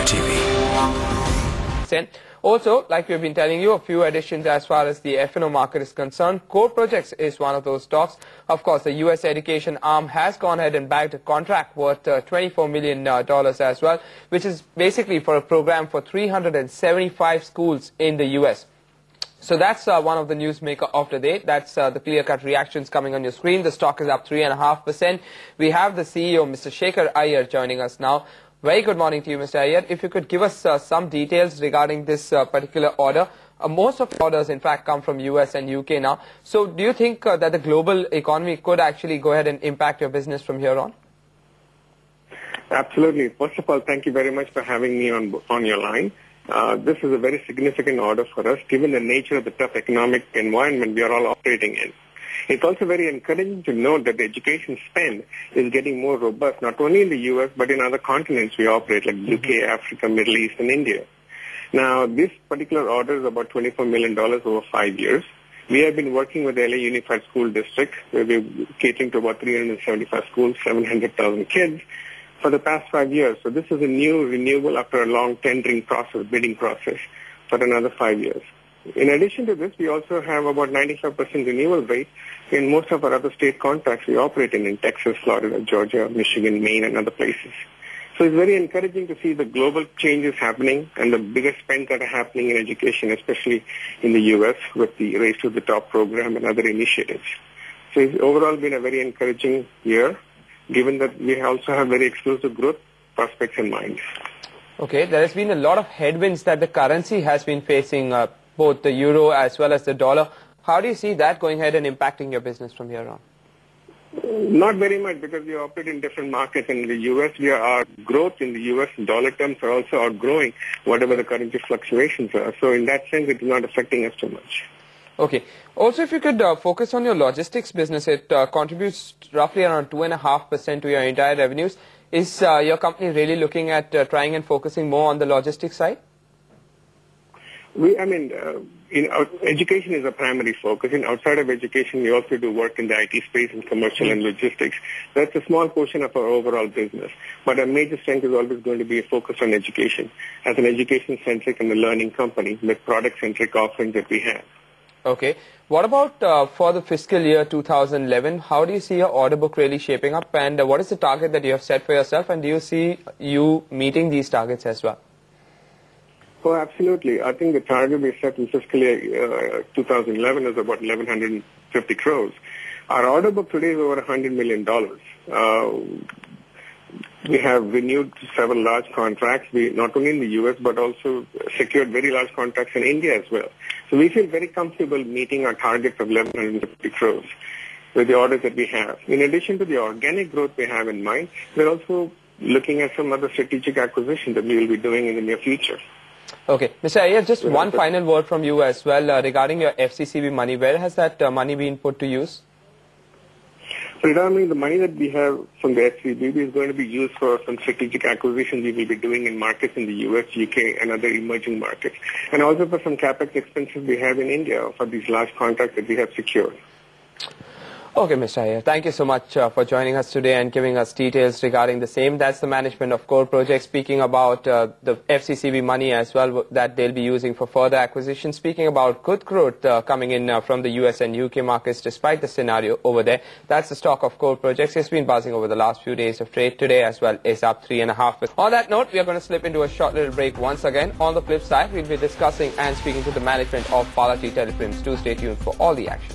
UTV. Also, like we've been telling you, a few additions as far as the F&O market is concerned. Core Projects is one of those stocks. Of course, the U.S. education arm has gone ahead and bagged a contract worth $24 million as well, which is basically for a program for 375 schools in the U.S. So that's one of the news maker of the day. That's the clear-cut reactions coming on your screen. The stock is up 3.5%. We have the CEO, Mr. Shekhar Iyer, joining us now. Very good morning to you, Mr. Iyer. If you could give us some details regarding this particular order. Most of the orders, in fact, come from US and UK now. So do you think that the global economy could actually go ahead and impact your business from here on? Absolutely. First of all, thank you very much for having me on your line. This is a very significant order for us, given the nature of the tough economic environment we are all operating in. It's also very encouraging to note that the education spend is getting more robust, not only in the U.S., but in other continents we operate, like UK, Africa, Middle East, and India. Now, this particular order is about $24 million over 5 years. We have been working with the LA Unified School District, where we're catering to about 375 schools, 700,000 kids, for the past 5 years. So this is a new renewal after a long tendering process, bidding process, for another 5 years. In addition to this, we also have about 95% renewal rate in most of our other state contracts we operate in Texas, Florida, Georgia, Michigan, Maine, and other places. So it's very encouraging to see the global changes happening and the biggest spends that are happening in education, especially in the U.S. with the Race to the Top program and other initiatives. So it's overall been a very encouraging year, given that we also have very exclusive growth prospects in mind. Okay, there has been a lot of headwinds that the currency has been facing, both the euro as well as the dollar. How do you see that going ahead and impacting your business from here on? Not very much, because we operate in different markets. In the U.S., our growth in the U.S. in dollar terms are also outgrowing whatever the currency fluctuations are. So in that sense, it is not affecting us too much. Okay. Also, if you could focus on your logistics business, it contributes roughly around 2.5% to your entire revenues. Is your company really looking at trying and focusing more on the logistics side? Education is a primary focus. Outside of education, we also do work in the IT space and commercial and logistics. That's a small portion of our overall business. But our major strength is always going to be a focus on education, as an education-centric and a learning company with product-centric offerings that we have. Okay. What about for the fiscal year 2011? How do you see your order book really shaping up? And what is the target that you have set for yourself? And do you see you meeting these targets as well? Oh, absolutely. I think the target we set in fiscal year 2011 is about 1,150 crores. Our order book today is over $100 million. We have renewed several large contracts, not only in the U.S., but also secured very large contracts in India as well. So we feel very comfortable meeting our targets of 1,150 crores with the orders that we have. In addition to the organic growth we have in mind, we're also looking at some other strategic acquisitions that we will be doing in the near future. Okay. Mr. Iyer, just one final word from you as well regarding your FCCB money. Where has that money been put to use? Predominantly, the money that we have from the FCCB is going to be used for some strategic acquisitions we will be doing in markets in the U.S., UK, and other emerging markets. And also for some capex expenses we have in India for these large contracts that we have secured. Okay, Mr. Iyer, thank you so much for joining us today and giving us details regarding the same. That's the management of Core Projects, speaking about the FCCB money as well that they'll be using for further acquisitions, speaking about good growth coming in from the US and UK markets despite the scenario over there. That's the stock of Core Projects. It's been buzzing over the last few days of trade. Today as well is up 3.5%. On that note, we are going to slip into a short little break once again. On the flip side, we'll be discussing and speaking to the management of Balaji Telefilms. Do stay tuned for all the action.